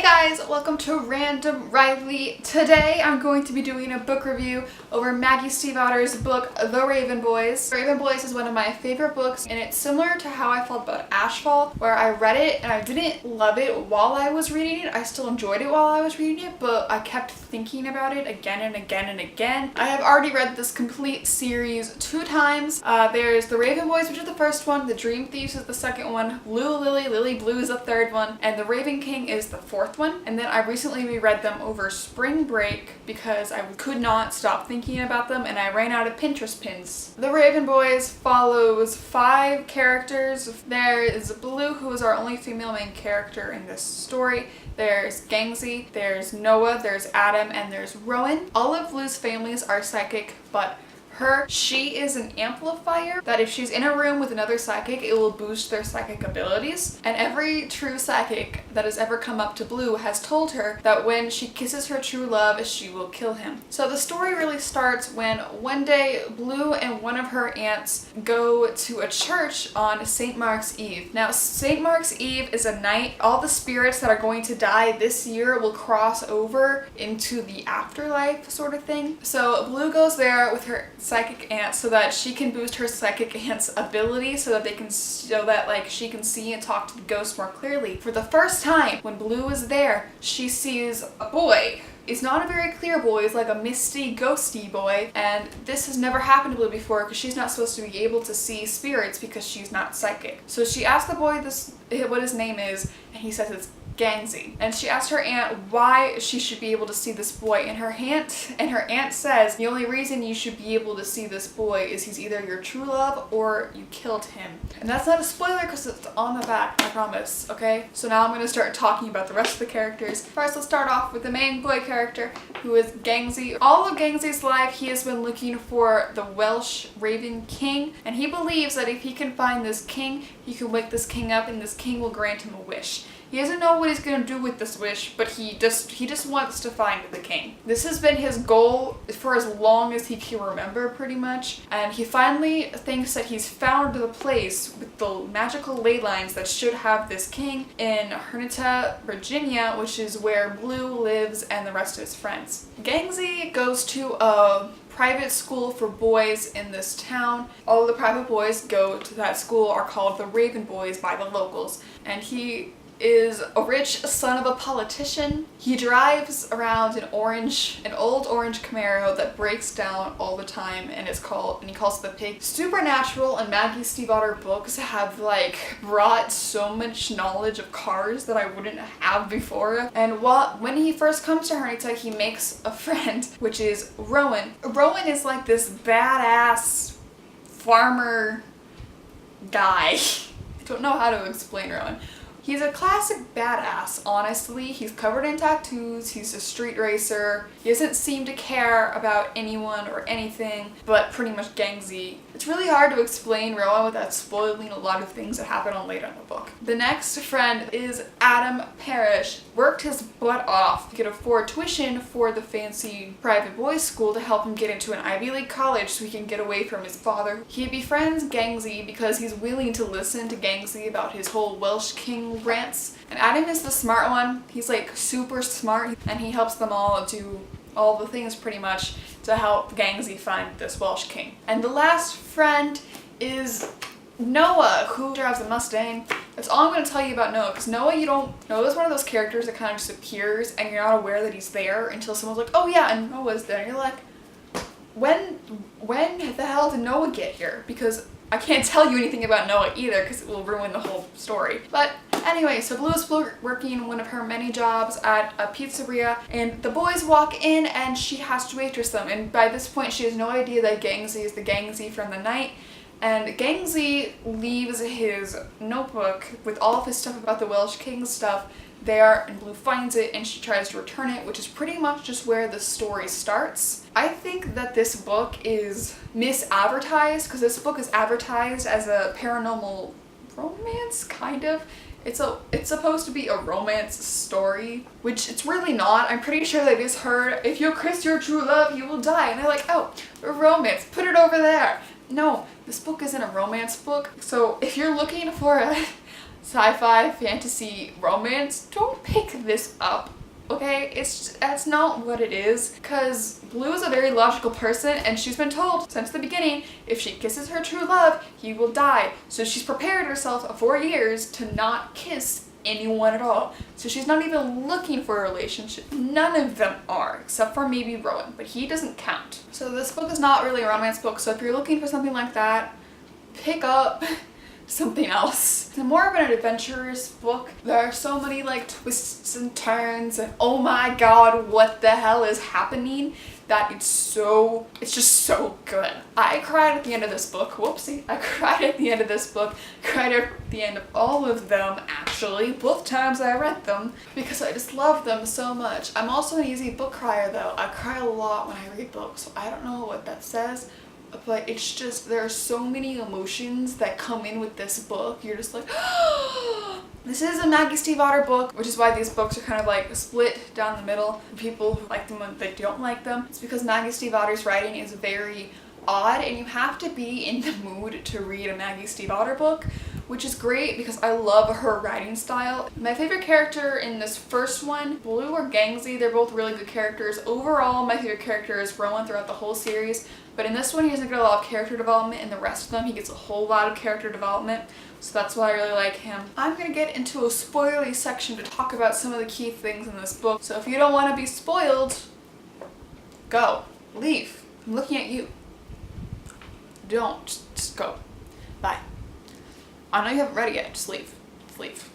Hey guys, welcome to Random Riley. Today I'm going to be doing a book review over Maggie Stiefvater's book, The Raven Boys. The Raven Boys is one of my favorite books, and it's similar to how I felt about Ashfall, where I read it and I didn't love it while I was reading it. I still enjoyed it while I was reading it, but I kept thinking about it again and again and again. I have already read this complete series 2 times. There's The Raven Boys, which is the first one, The Dream Thieves is the second one, Blue Lily, Lily Blue is the third one, and The Raven King is the fourth one. And then I recently reread them over spring break because I could not stop thinking about them and I ran out of Pinterest pins. The Raven Boys follows 5 characters. There is Blue, who is our only female main character in this story. There's Gangsy, there's Noah, there's Adam, and there's Rowan. All of Blue's families are psychic, but she is an amplifier that if she's in a room with another psychic, it will boost their psychic abilities. And every true psychic that has ever come up to Blue has told her that when she kisses her true love, she will kill him. So the story really starts when one day Blue and one of her aunts go to a church on St. Mark's Eve. Now, St. Mark's Eve is a night all the spirits that are going to die this year will cross over into the afterlife sort of thing. So Blue goes there with her psychic aunt so that she can boost her psychic aunt's ability so that she can see and talk to the ghosts more clearly. For the first time, when Blue is there, she sees a boy. It's not a very clear boy, it's like a misty, ghosty boy, and this has never happened to Blue before because she's not supposed to be able to see spirits because she's not psychic. So she asks the boy what his name is, and he says it's Gangsy. And she asked her aunt why she should be able to see this boy, and her aunt says the only reason you should be able to see this boy is he's either your true love or you killed him. And that's not a spoiler because it's on the back, I promise, okay? So now I'm going to start talking about the rest of the characters. First, let's start off with the main boy character, who is Gangsy. All of Gangsy's life, he has been looking for the Welsh Raven King, and he believes that if he can find this king, he can wake this king up and this king will grant him a wish. He doesn't know what he's going to do with this wish, but he just wants to find the king. This has been his goal for as long as he can remember, pretty much. And he finally thinks that he's found the place with the magical ley lines that should have this king in Hernitta, Virginia, which is where Blue lives and the rest of his friends. Gangsy goes to a private school for boys in this town. All of the private boys go to that school are called the Raven Boys by the locals. And he is a rich son of a politician. He drives around an old orange Camaro that breaks down all the time, and he calls it the pig. Supernatural and Maggie Stiefvater books have brought so much knowledge of cars that I wouldn't have before. And when he first comes to Hernitta, he makes a friend, which is Rowan. Rowan is like this badass farmer guy. I don't know how to explain Rowan. He's a classic badass, honestly. He's covered in tattoos, he's a street racer, he doesn't seem to care about anyone or anything, but pretty much Gangsy. It's really hard to explain Rowan without spoiling a lot of things that happen on later in the book. The next friend is Adam Parrish. Worked his butt off to get afford tuition for the fancy private boys school to help him get into an Ivy League college so he can get away from his father. He befriends Gangsy because he's willing to listen to Gangsy about his whole Welsh King rants. And Adam is the smart one. He's super smart, and he helps them all do all the things pretty much to help Gangsy find this Welsh king. And the last friend is Noah, who drives a Mustang. That's all I'm going to tell you about Noah, because Noah's one of those characters that kind of just appears and you're not aware that he's there until someone's like, oh yeah, and Noah's there. And you're like, when the hell did Noah get here? Because I can't tell you anything about Noah either because it will ruin the whole story. But anyway, so Blue is working one of her many jobs at a pizzeria, and the boys walk in and she has to waitress them. And by this point, she has no idea that Gangsy is the Gangsy from the night. And Gangsy leaves his notebook with all of his stuff about the Welsh King stuff there, and Blue finds it and she tries to return it, which is pretty much just where the story starts. I think that this book is misadvertised because this book is advertised as a paranormal romance, kind of. It's supposed to be a romance story, which it's really not. I'm pretty sure they just heard, if you kiss your true love, you will die. And they're like, oh, a romance, put it over there. No, this book isn't a romance book. So if you're looking for sci-fi, fantasy, romance, don't pick this up. Okay, that's not what it is, because Blue is a very logical person and she's been told since the beginning if she kisses her true love, he will die. So she's prepared herself for years to not kiss anyone at all. So she's not even looking for a relationship. None of them are, except for maybe Rowan, but he doesn't count. So this book is not really a romance book, so if you're looking for something like that, pick up something else. It's more of an adventurous book. There are so many like twists and turns and oh my god, what the hell is happening, that it's just so good. I cried at the end of this book. Whoopsie. I cried at the end of this book. Cried at the end of all of them, actually. Both times I read them, because I just love them so much. I'm also an easy book crier though. I cry a lot when I read books, so I don't know what that says. But it's just, there are so many emotions that come in with this book. You're just like, this is a Maggie Stiefvater book, which is why these books are kind of like split down the middle. People who like them and they don't like them. It's because Maggie Stiefvater's writing is very odd and you have to be in the mood to read a Maggie Stiefvater book, which is great because I love her writing style. My favorite character in this first one, Blue or Gangsy, they're both really good characters. Overall, my favorite character is Rowan throughout the whole series, but in this one he doesn't get a lot of character development. In the rest of them, he gets a whole lot of character development, so that's why I really like him. I'm gonna get into a spoilery section to talk about some of the key things in this book, so if you don't want to be spoiled, go. Leave. I'm looking at you. Don't. Just go. Bye. I know you haven't read it yet. Just leave. Just leave.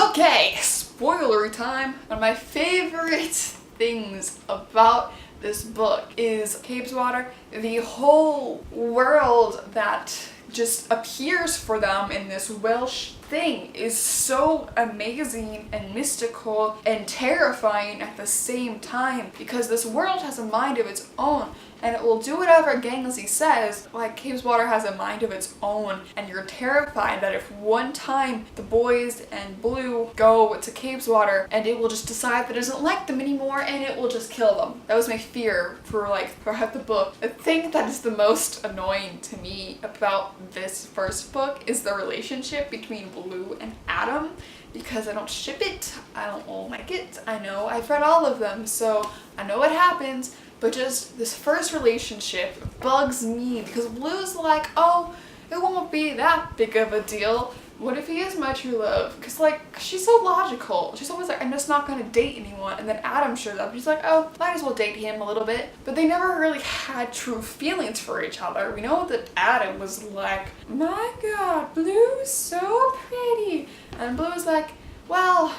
Okay, spoilery time. One of my favorite things about this book is Cabeswater. The whole world that just appears for them in this Welsh thing is so amazing and mystical and terrifying at the same time, because this world has a mind of its own and it will do whatever Gangsy says. Like, Cabeswater has a mind of its own, and you're terrified that if one time the boys and Blue go to Cabeswater and it will just decide that it doesn't like them anymore and it will just kill them. That was my fear throughout the book. The thing that is the most annoying to me about this first book is the relationship between Blue and Adam, because I don't ship it, I don't like it. I know I've read all of them, so I know what happens. But just this first relationship bugs me, because Blue's like, oh, it won't be that big of a deal. What if he is my true love? Because like, she's so logical. She's always like, I'm just not going to date anyone. And then Adam shows up. She's like, oh, might as well date him a little bit. But they never really had true feelings for each other. We know that Adam was like, my god, Blue's so pretty. And Blue was like, well,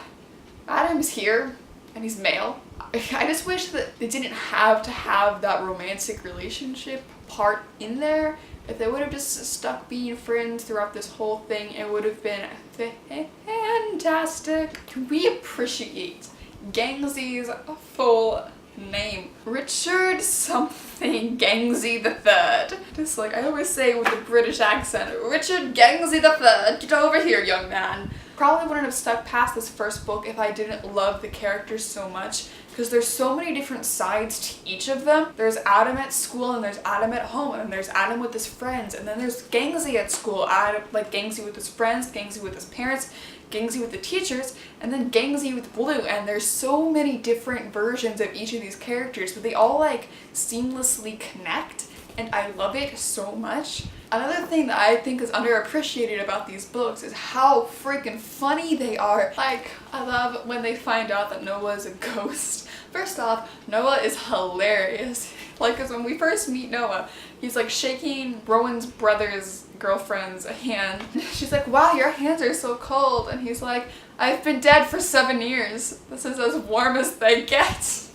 Adam's here and he's male. I just wish that they didn't have to have that romantic relationship part in there. If they would have just stuck being friends throughout this whole thing, it would have been fantastic. Can we appreciate Gangsy's full name? Richard something Gangsy III. Just like I always say with the British accent, Richard Gangsy III, get over here, young man. Probably wouldn't have stuck past this first book if I didn't love the characters so much, because there's so many different sides to each of them. There's Adam at school, and there's Adam at home, and there's Adam with his friends, and then there's Gangsy at school, Adam, like Gangsy with his friends, Gangsy with his parents, Gangsy with the teachers, and then Gangsy with Blue. And there's so many different versions of each of these characters, but they all like seamlessly connect, and I love it so much. Another thing that I think is underappreciated about these books is how freaking funny they are. Like, I love when they find out that Noah is a ghost. First off, Noah is hilarious. Like, cause when we first meet Noah, he's like shaking Rowan's brother's girlfriend's hand. She's like, wow, your hands are so cold. And he's like, I've been dead for 7 years. This is as warm as they get.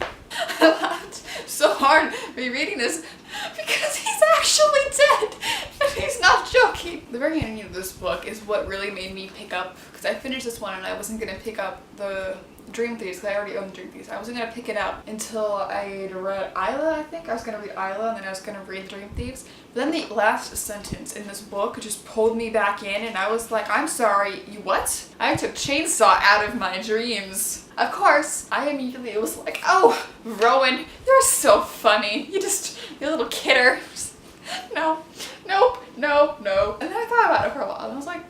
I laughed so hard rereading this because he's actually dead and he's not joking. The very ending of this book is what really made me pick up, because I finished this one and I wasn't going to pick up the Dream Thieves because I already owned Dream Thieves. I wasn't going to pick it up until I read Isla, I think. I was going to read Isla and then I was going to read Dream Thieves. But then the last sentence in this book just pulled me back in and I was like, I'm sorry, you what? I took Chainsaw out of my dreams. Of course, I immediately was like, oh, Rowan, you're so funny. You little kidder. No, nope, no, no. And then I thought about it for a while and I was like,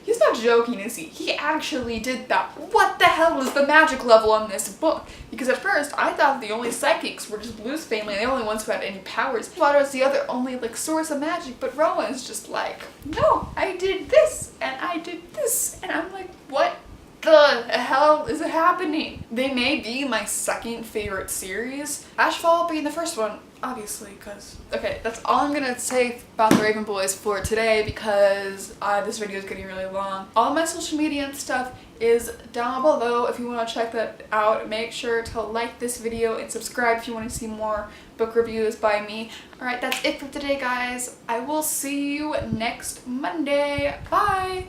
He's not joking, is he? He actually did that. What the hell is the magic level on this book? Because at first, I thought the only psychics were just Blue's family and the only ones who had any powers. Stiefvater is the other only, like, source of magic, but Rowan's just like, no, I did this, and I did this. And I'm like, what the hell is happening? They may be my second favorite series. Ashfall being the first one, obviously, because... Okay, that's all I'm gonna say about the Raven Boys for today because this video is getting really long. All my social media and stuff is down below if you want to check that out. Make sure to like this video and subscribe if you want to see more book reviews by me. Alright, that's it for today, guys. I will see you next Monday. Bye!